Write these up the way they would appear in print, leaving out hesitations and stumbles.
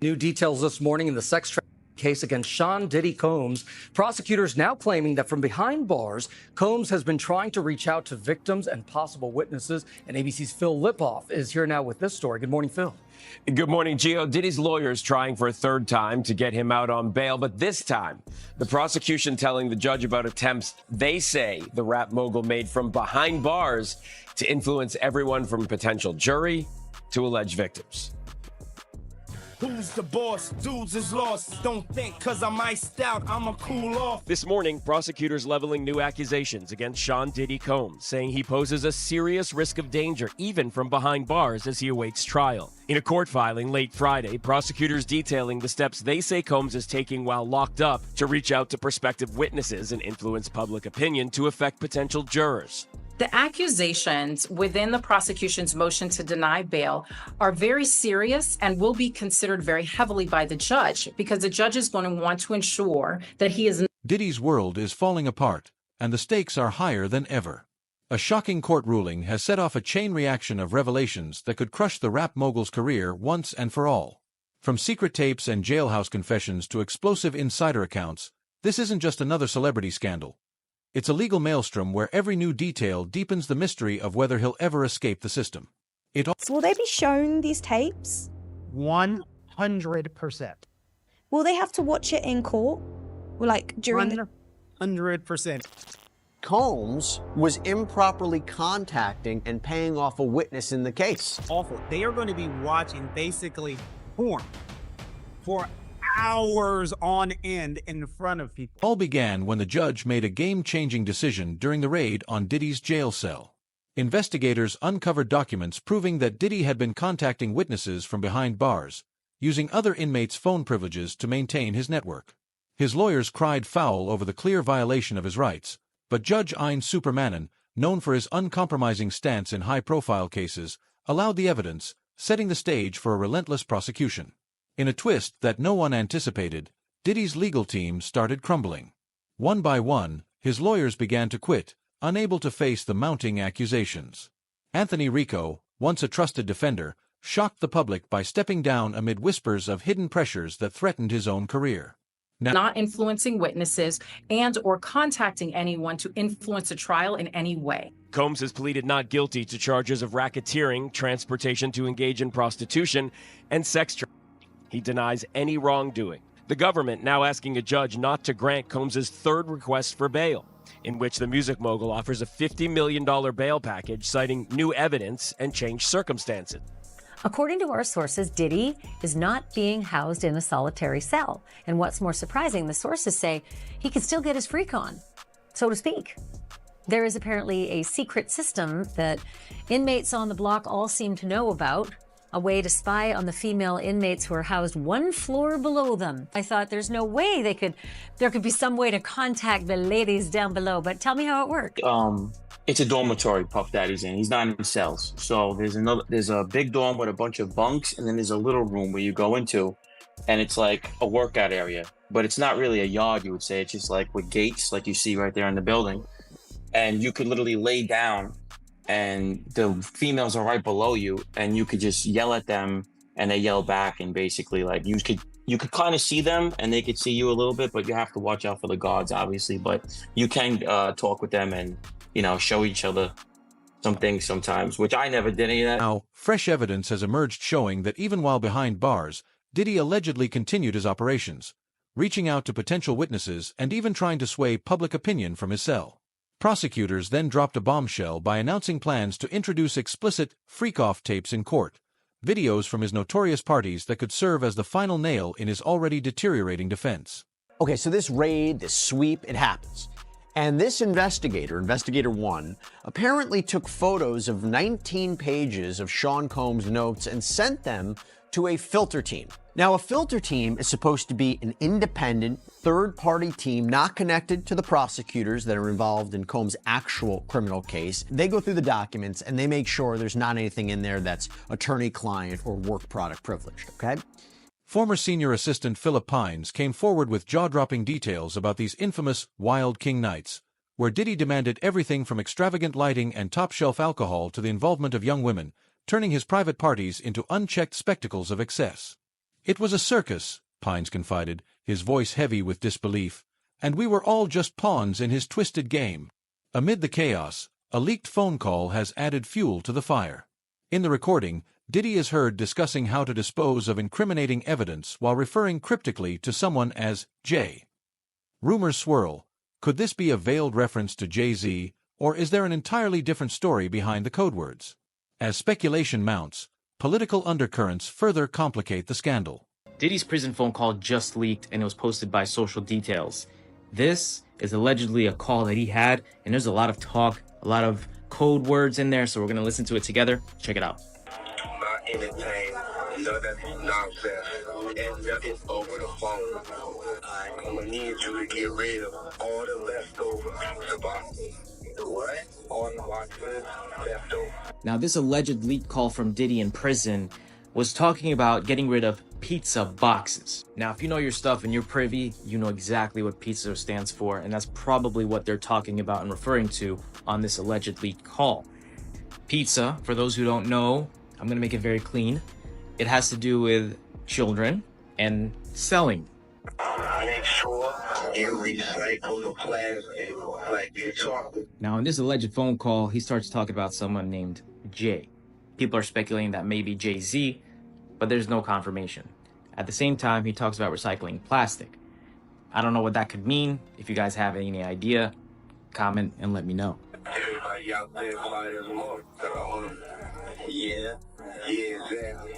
New details this morning in the sex trafficking case against Sean Diddy Combs. Prosecutors now claiming that from behind bars, Combs has been trying to reach out to victims and possible witnesses. And ABC's Phil Lipoff is here now with this story. Good morning, Phil. Good morning, Gio. Diddy's lawyers trying for a third time to get him out on bail, but this time, the prosecution telling the judge about attempts they say the rap mogul made from behind bars to influence everyone from potential jury to alleged victims. Who's the boss? Dudes is lost. Don't think cause I'm iced out, I'ma cool off. This morning, prosecutors leveling new accusations against Sean Diddy Combs, saying he poses a serious risk of danger even from behind bars as he awaits trial. In a court filing late Friday, prosecutors detailing the steps they say Combs is taking while locked up to reach out to prospective witnesses and influence public opinion to affect potential jurors. The accusations within the prosecution's motion to deny bail are very serious and will be considered very heavily by the judge because the judge is going to want to ensure that he is. Diddy's world is falling apart, and the stakes are higher than ever. A shocking court ruling has set off a chain reaction of revelations that could crush the rap mogul's career once and for all. From secret tapes and jailhouse confessions to explosive insider accounts, this isn't just another celebrity scandal. It's a legal maelstrom where every new detail deepens the mystery of whether he'll ever escape the system. Will they be shown these tapes? 100%. Will they have to watch it in court? Like during the... 100%. Combs was improperly contacting and paying off a witness in the case. Awful. They are going to be watching basically porn for hours on end in front of people. All began when the judge made a game-changing decision during the raid on Diddy's jail cell. Investigators uncovered documents proving that Diddy had been contacting witnesses from behind bars, using other inmates' phone privileges to maintain his network. His lawyers cried foul over the clear violation of his rights, but Judge Ain Super Manan, known for his uncompromising stance in high-profile cases, allowed the evidence, setting the stage for a relentless prosecution. In a twist that no one anticipated, Diddy's legal team started crumbling. One by one, his lawyers began to quit, unable to face the mounting accusations. Anthony Rico, once a trusted defender, shocked the public by stepping down amid whispers of hidden pressures that threatened his own career. Not influencing witnesses and or contacting anyone to influence a trial in any way. Combs has pleaded not guilty to charges of racketeering, transportation to engage in prostitution, and sex trafficking. He denies any wrongdoing. The government now asking a judge not to grant Combs' third request for bail, in which the music mogul offers a $50 million bail package citing new evidence and changed circumstances. According to our sources, Diddy is not being housed in a solitary cell. And what's more surprising, the sources say he can still get his freak on, so to speak. There is apparently a secret system that inmates on the block all seem to know about, a way to spy on the female inmates who are housed one floor below them. I thought there's no way there could be some way to contact the ladies down below, but tell me how it worked. It's a dormitory Puff Daddy's in. He's not in cells. So there's a big dorm with a bunch of bunks, and then there's a little room where you go into, and it's like a workout area. But it's not really a yard, you would say. It's just like with gates, like you see right there in the building. And you could literally lay down, and the females are right below you, and you could just yell at them, and they yell back, and basically like you could kind of see them, and they could see you a little bit, but you have to watch out for the guards, obviously. But you can talk with them and, show each other some things sometimes, which I never did any of that. Now, fresh evidence has emerged showing that even while behind bars, Diddy allegedly continued his operations, reaching out to potential witnesses and even trying to sway public opinion from his cell. Prosecutors then dropped a bombshell by announcing plans to introduce explicit freak-off tapes in court, videos from his notorious parties that could serve as the final nail in his already deteriorating defense. Okay, so this raid, this sweep, it happens. And this investigator, Investigator 1, apparently took photos of 19 pages of Sean Combs' notes and sent them to a filter team. Now, a filter team is supposed to be an independent, third-party team not connected to the prosecutors that are involved in Combs' actual criminal case. They go through the documents and they make sure there's not anything in there that's attorney-client or work product privileged, okay? Former senior assistant Philip Pines came forward with jaw-dropping details about these infamous Wild King nights, where Diddy demanded everything from extravagant lighting and top-shelf alcohol to the involvement of young women, turning his private parties into unchecked spectacles of excess. It was a circus, Pines confided, his voice heavy with disbelief, and we were all just pawns in his twisted game. Amid the chaos, a leaked phone call has added fuel to the fire. In the recording, Diddy is heard discussing how to dispose of incriminating evidence while referring cryptically to someone as Jay. Rumors swirl. Could this be a veiled reference to Jay-Z, or is there an entirely different story behind the code words? As speculation mounts, political undercurrents further complicate the scandal. Diddy's prison phone call just leaked and it was posted by Social Details. This is allegedly a call that he had, and there's a lot of talk, a lot of code words in there, so we're going to listen to it together. Check it out. Do not entertain none of that nonsense, and nothing over the phone. I'm going to need you to get rid of all the leftover pizza boxes. What? All the boxes leftover. Now, this alleged leaked call from Diddy in prison was talking about getting rid of pizza boxes. Now, if you know your stuff and you're privy, you know exactly what pizza stands for, and that's probably what they're talking about and referring to on this alleged leaked call. Pizza, for those who don't know, I'm gonna make it very clean. It has to do with children and selling. Make sure you recycle the plastic like you're talking. Now, in this alleged phone call, he starts talking about someone named Jay. People are speculating that maybe Jay-Z, but there's no confirmation. At the same time, he talks about recycling plastic. I don't know what that could mean. If you guys have any idea, comment and let me know. Everybody out there buy their more. Yeah, exactly.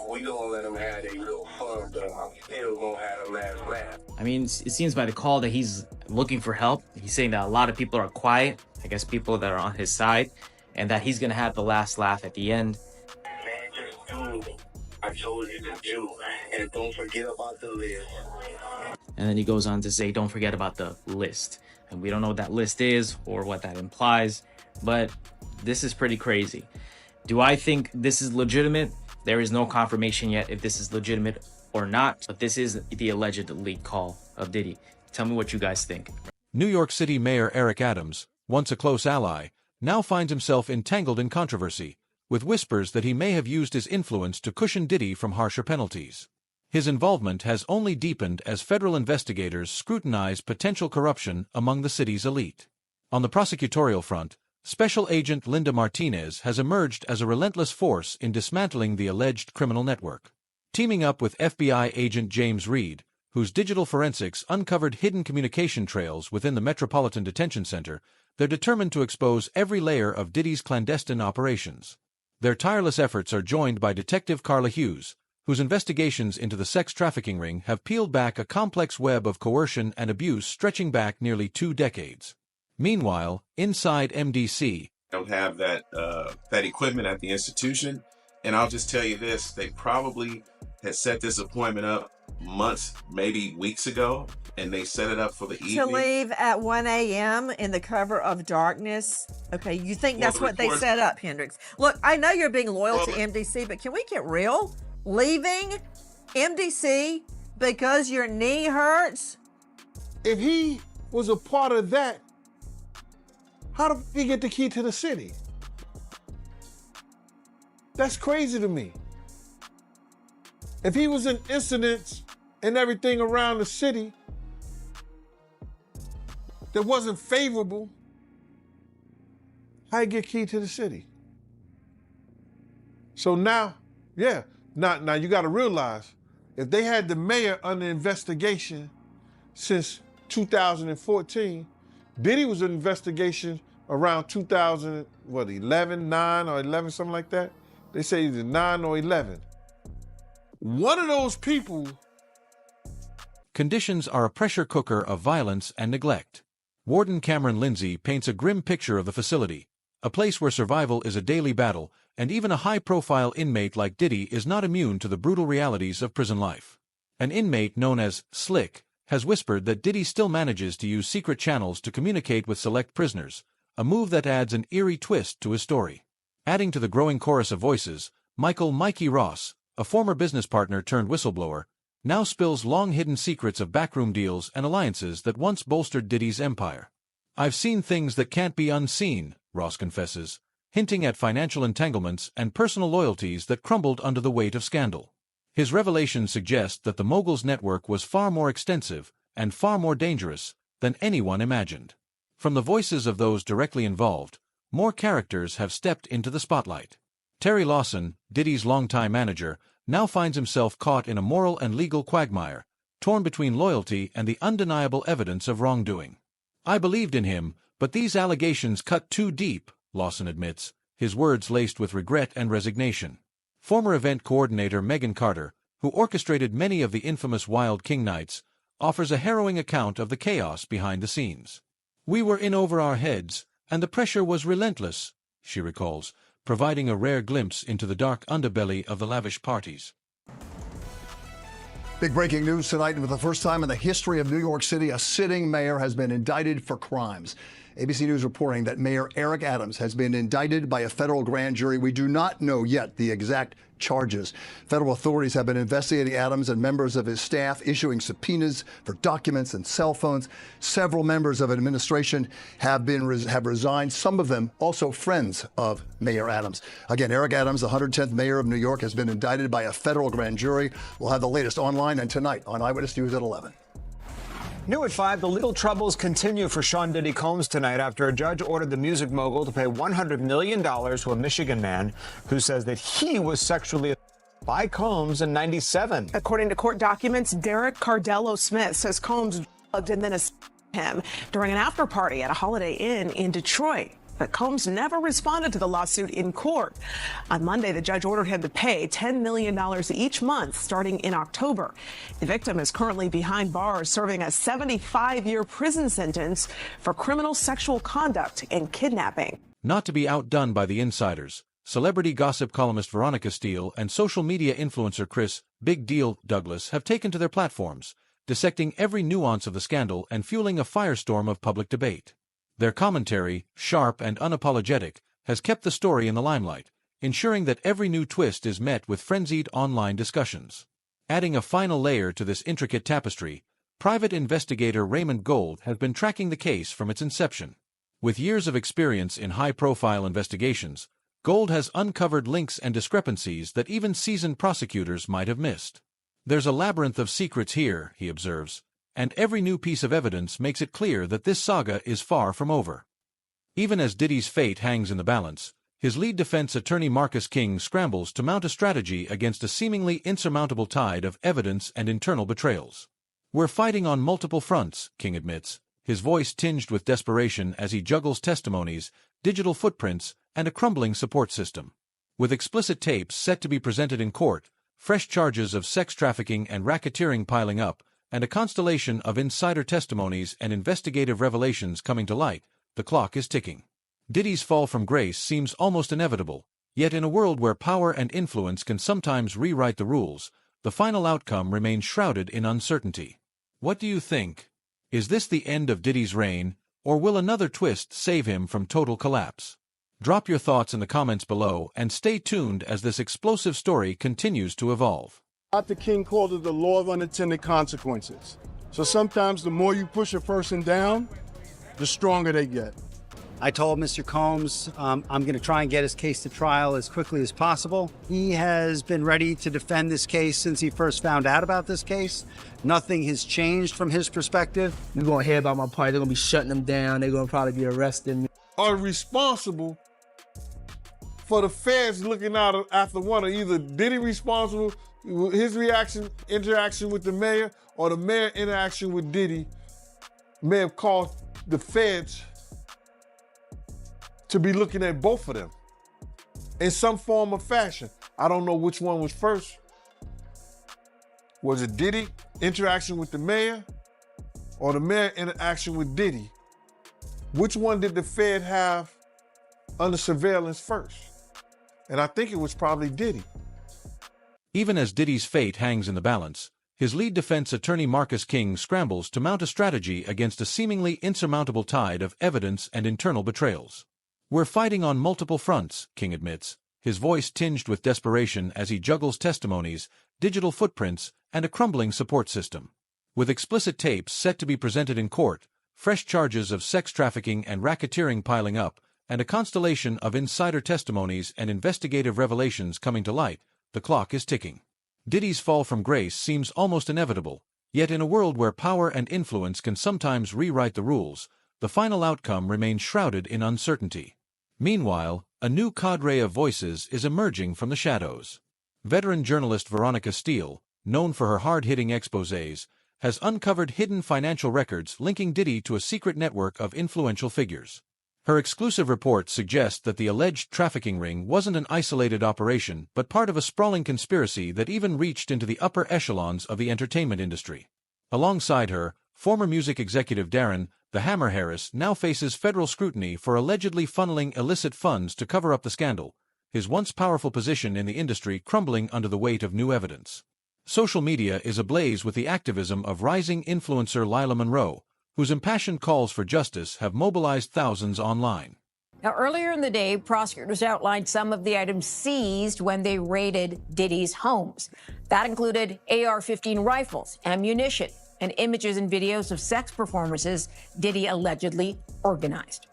We gonna let them have their little fun, but I'm still gonna have them last laugh. I mean, it seems by the call that he's looking for help. He's saying that a lot of people are quiet, I guess people that are on his side, and that he's gonna have the last laugh at the end. Man, just do it. I told you to do, and don't forget about the list. And then he goes on to say, don't forget about the list. And we don't know what that list is or what that implies, but this is pretty crazy. Do I think this is legitimate? There is no confirmation yet if this is legitimate or not, but this is the alleged leak call of Diddy. Tell me what you guys think. New York City Mayor Eric Adams, once a close ally, now finds himself entangled in controversy, with whispers that he may have used his influence to cushion Diddy from harsher penalties. His involvement has only deepened as federal investigators scrutinize potential corruption among the city's elite. On the prosecutorial front, Special Agent Linda Martinez has emerged as a relentless force in dismantling the alleged criminal network. Teaming up with FBI agent James Reed, whose digital forensics uncovered hidden communication trails within the Metropolitan Detention Center, they're determined to expose every layer of Diddy's clandestine operations. Their tireless efforts are joined by Detective Carla Hughes, whose investigations into the sex trafficking ring have peeled back a complex web of coercion and abuse stretching back nearly 2 decades. Meanwhile, inside MDC, don't have that equipment at the institution, and I'll just tell you this: they probably had set this appointment up months, maybe weeks ago, and they set it up for the evening. To leave at 1 a.m. in the cover of darkness. Okay, you think that's what they set up, Hendrix? Look, I know you're being loyal to MDC, but can we get real? Leaving MDC because your knee hurts? If he was a part of that, how did he get the key to the city? That's crazy to me. If he was in incidents and everything around the city that wasn't favorable, how he get key to the city? So now, yeah, now you got to realize, if they had the mayor under investigation since 2014, Diddy was in investigation around 2011, 9 or 11, something like that. They say either 9 or 11. One of those people. Conditions are a pressure cooker of violence and neglect. Warden Cameron Lindsay paints a grim picture of the facility, a place where survival is a daily battle, and even a high-profile inmate like Diddy is not immune to the brutal realities of prison life. An inmate known as Slick has whispered that Diddy still manages to use secret channels to communicate with select prisoners, a move that adds an eerie twist to his story. Adding to the growing chorus of voices, Mikey Ross, a former business partner turned whistleblower, now spills long-hidden secrets of backroom deals and alliances that once bolstered Diddy's empire. "I've seen things that can't be unseen," Ross confesses, hinting at financial entanglements and personal loyalties that crumbled under the weight of scandal. His revelations suggest that the mogul's network was far more extensive and far more dangerous than anyone imagined. From the voices of those directly involved, more characters have stepped into the spotlight. Terry Lawson, Diddy's longtime manager, now finds himself caught in a moral and legal quagmire, torn between loyalty and the undeniable evidence of wrongdoing. "I believed in him, but these allegations cut too deep," Lawson admits, his words laced with regret and resignation. Former event coordinator Megan Carter, who orchestrated many of the infamous Wild King nights, offers a harrowing account of the chaos behind the scenes. "We were in over our heads, and the pressure was relentless," she recalls, providing a rare glimpse into the dark underbelly of the lavish parties. Big breaking news tonight, and for the first time in the history of New York City, a sitting mayor has been indicted for crimes. ABC News reporting that Mayor Eric Adams has been indicted by a federal grand jury. We do not know yet the exact charges. Federal authorities have been investigating Adams and members of his staff, issuing subpoenas for documents and cell phones. Several members of administration have resigned, some of them also friends of Mayor Adams. Again, Eric Adams, the 110th mayor of New York, has been indicted by a federal grand jury. We'll have the latest online and tonight on Eyewitness News at 11. New at 5, the legal troubles continue for Sean Diddy Combs tonight after a judge ordered the music mogul to pay $100 million to a Michigan man who says that he was sexually assaulted by Combs in '97. According to court documents, Derek Cardello Smith says Combs drugged and then assaulted him during an after party at a Holiday Inn in Detroit. But Combs never responded to the lawsuit in court. On Monday, the judge ordered him to pay $10 million each month starting in October. The victim is currently behind bars serving a 75-year prison sentence for criminal sexual conduct and kidnapping. Not to be outdone by the insiders, celebrity gossip columnist Veronica Steele and social media influencer Chris "Big Deal" Douglas have taken to their platforms, dissecting every nuance of the scandal and fueling a firestorm of public debate. Their commentary, sharp and unapologetic, has kept the story in the limelight, ensuring that every new twist is met with frenzied online discussions. Adding a final layer to this intricate tapestry, private investigator Raymond Gold has been tracking the case from its inception. With years of experience in high-profile investigations, Gold has uncovered links and discrepancies that even seasoned prosecutors might have missed. "There's a labyrinth of secrets here," he observes, "and every new piece of evidence makes it clear that this saga is far from over." Even as Diddy's fate hangs in the balance, his lead defense attorney Marcus King scrambles to mount a strategy against a seemingly insurmountable tide of evidence and internal betrayals. "We're fighting on multiple fronts," King admits, his voice tinged with desperation as he juggles testimonies, digital footprints, and a crumbling support system. With explicit tapes set to be presented in court, fresh charges of sex trafficking and racketeering piling up, and a constellation of insider testimonies and investigative revelations coming to light, the clock is ticking. Diddy's fall from grace seems almost inevitable, yet in a world where power and influence can sometimes rewrite the rules, the final outcome remains shrouded in uncertainty. What do you think? Is this the end of Diddy's reign, or will another twist save him from total collapse? Drop your thoughts in the comments below and stay tuned as this explosive story continues to evolve. Dr. King called it the law of unintended consequences. So sometimes the more you push a person down, the stronger they get. I told Mr. Combs I'm going to try and get his case to trial as quickly as possible. He has been ready to defend this case since he first found out about this case. Nothing has changed from his perspective. You're going to hear about my party. They're going to be shutting them down. They're going to probably be arresting me. Are responsible for the feds looking out after one, or either Diddy responsible, his interaction with the mayor, or the mayor interaction with Diddy may have caused the feds to be looking at both of them in some form or fashion. I don't know which one was first. Was it Diddy interaction with the mayor, or the mayor interaction with Diddy? Which one did the Fed have under surveillance first? And I think it was probably Diddy. Even as Diddy's fate hangs in the balance, his lead defense attorney Marcus King scrambles to mount a strategy against a seemingly insurmountable tide of evidence and internal betrayals. "We're fighting on multiple fronts," King admits, his voice tinged with desperation as he juggles testimonies, digital footprints, and a crumbling support system. With explicit tapes set to be presented in court, fresh charges of sex trafficking and racketeering piling up, and a constellation of insider testimonies and investigative revelations coming to light, the clock is ticking. Diddy's fall from grace seems almost inevitable, yet in a world where power and influence can sometimes rewrite the rules, the final outcome remains shrouded in uncertainty. Meanwhile, a new cadre of voices is emerging from the shadows. Veteran journalist Veronica Steele, known for her hard-hitting exposés, has uncovered hidden financial records linking Diddy to a secret network of influential figures. Her exclusive reports suggest that the alleged trafficking ring wasn't an isolated operation but part of a sprawling conspiracy that even reached into the upper echelons of the entertainment industry. Alongside her, former music executive Darren "The Hammer" Harris now faces federal scrutiny for allegedly funneling illicit funds to cover up the scandal, his once powerful position in the industry crumbling under the weight of new evidence. Social media is ablaze with the activism of rising influencer Lila Monroe, whose impassioned calls for justice have mobilized thousands online. Now, earlier in the day, prosecutors outlined some of the items seized when they raided Diddy's homes. That included AR-15 rifles, ammunition, and images and videos of sex performances Diddy allegedly organized.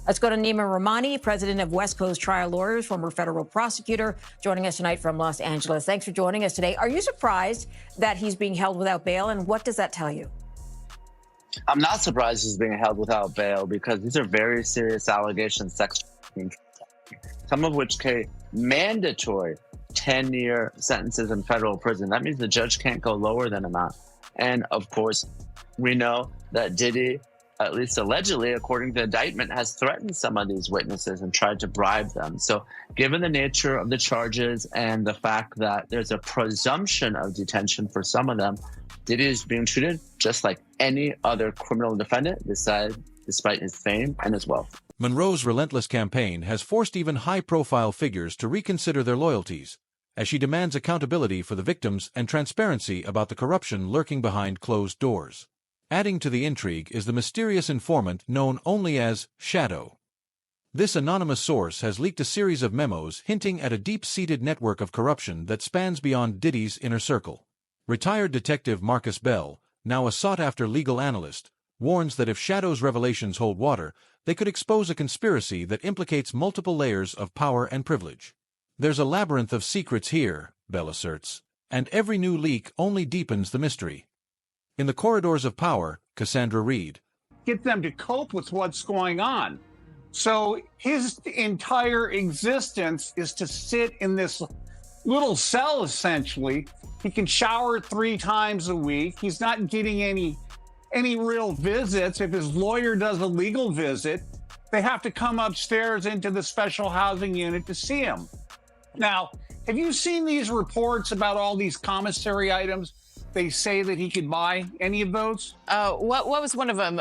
Let's go to Nima Rahmani, president of West Coast Trial Lawyers, former federal prosecutor, joining us tonight from Los Angeles. Thanks for joining us today. Are you surprised that he's being held without bail, and what does that tell you? I'm not surprised he's being held without bail because these are very serious allegations, some of which carry mandatory 10-year sentences in federal prison. That means the judge can't go lower than a month. And of course, we know that Diddy, at least allegedly, according to the indictment, has threatened some of these witnesses and tried to bribe them. So given the nature of the charges and the fact that there's a presumption of detention for some of them, Diddy is being treated just like any other criminal defendant, despite his fame and his wealth. Monroe's relentless campaign has forced even high-profile figures to reconsider their loyalties, as she demands accountability for the victims and transparency about the corruption lurking behind closed doors. Adding to the intrigue is the mysterious informant known only as Shadow. This anonymous source has leaked a series of memos hinting at a deep-seated network of corruption that spans beyond Diddy's inner circle. Retired detective Marcus Bell, now a sought-after legal analyst, warns that if Shadow's revelations hold water, they could expose a conspiracy that implicates multiple layers of power and privilege. There's a labyrinth of secrets here, Bell asserts, and every new leak only deepens the mystery. In the corridors of power, Cassandra Reed. Get them to cope with what's going on. So his entire existence is to sit in this little cell, essentially. He can shower 3 times a week. He's not getting any real visits. If his lawyer does a legal visit, they have to come upstairs into the special housing unit to see him. Now, have you seen these reports about all these commissary items? They say that he could buy any of those. What was one of them?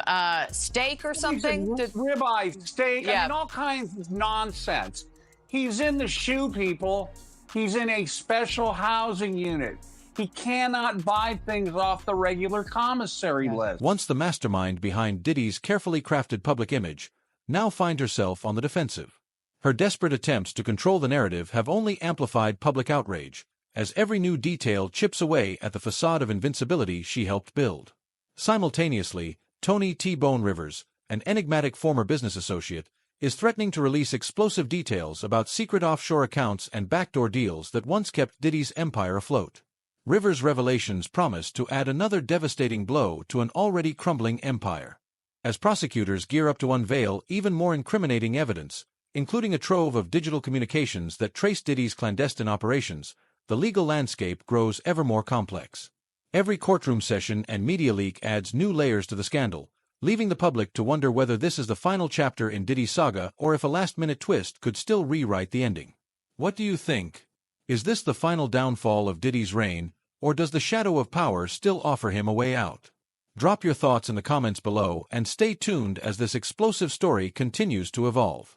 Steak or something? Ribeye, steak, Yeah. I mean, all kinds of nonsense. He's in the shoe, people. He's in a special housing unit. He cannot buy things off the regular commissary list. Once the mastermind behind Diddy's carefully crafted public image, now find herself on the defensive. Her desperate attempts to control the narrative have only amplified public outrage, as every new detail chips away at the facade of invincibility she helped build. Simultaneously, Tony T-Bone Rivers, an enigmatic former business associate, is threatening to release explosive details about secret offshore accounts and backdoor deals that once kept Diddy's empire afloat. Rivers' revelations promise to add another devastating blow to an already crumbling empire. As prosecutors gear up to unveil even more incriminating evidence, including a trove of digital communications that trace Diddy's clandestine operations, the legal landscape grows ever more complex. Every courtroom session and media leak adds new layers to the scandal, leaving the public to wonder whether this is the final chapter in Diddy's saga or if a last-minute twist could still rewrite the ending. What do you think? Is this the final downfall of Diddy's reign, or does the shadow of power still offer him a way out? Drop your thoughts in the comments below and stay tuned as this explosive story continues to evolve.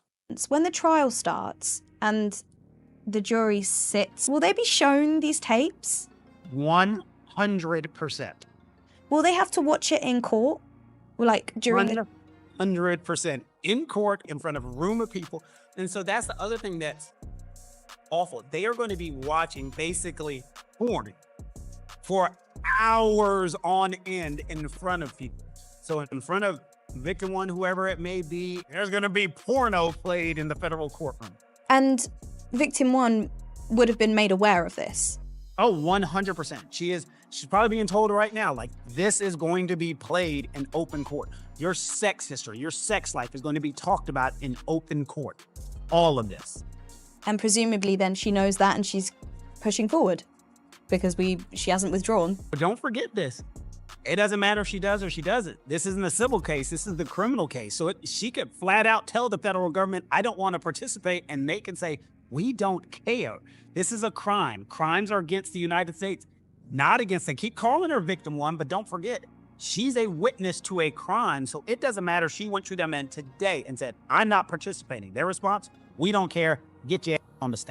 When the trial starts and the jury sits, will they be shown these tapes? 100%. Will they have to watch it in court? Like during 100% in court in front of a room of people. And so that's the other thing that's awful. They are going to be watching basically porn for hours on end in front of people. So in front of victim one, whoever it may be, there's going to be porno played in the federal courtroom. And victim one would have been made aware of this. Oh, 100%. She's probably being told right now, like, this is going to be played in open court. Your sex history, your sex life is going to be talked about in open court. All of this. And presumably then she knows that and she's pushing forward because she hasn't withdrawn. But don't forget this. It doesn't matter if she does or she doesn't. This isn't a civil case. This is the criminal case. So she could flat out tell the federal government, I don't want to participate. And they can say, we don't care. This is a crime. Crimes are against the United States, not against them. Keep calling her victim one, but don't forget, she's a witness to a crime. So it doesn't matter if she went to them in today and said, I'm not participating. Their response, we don't care. Get your ass on the stand.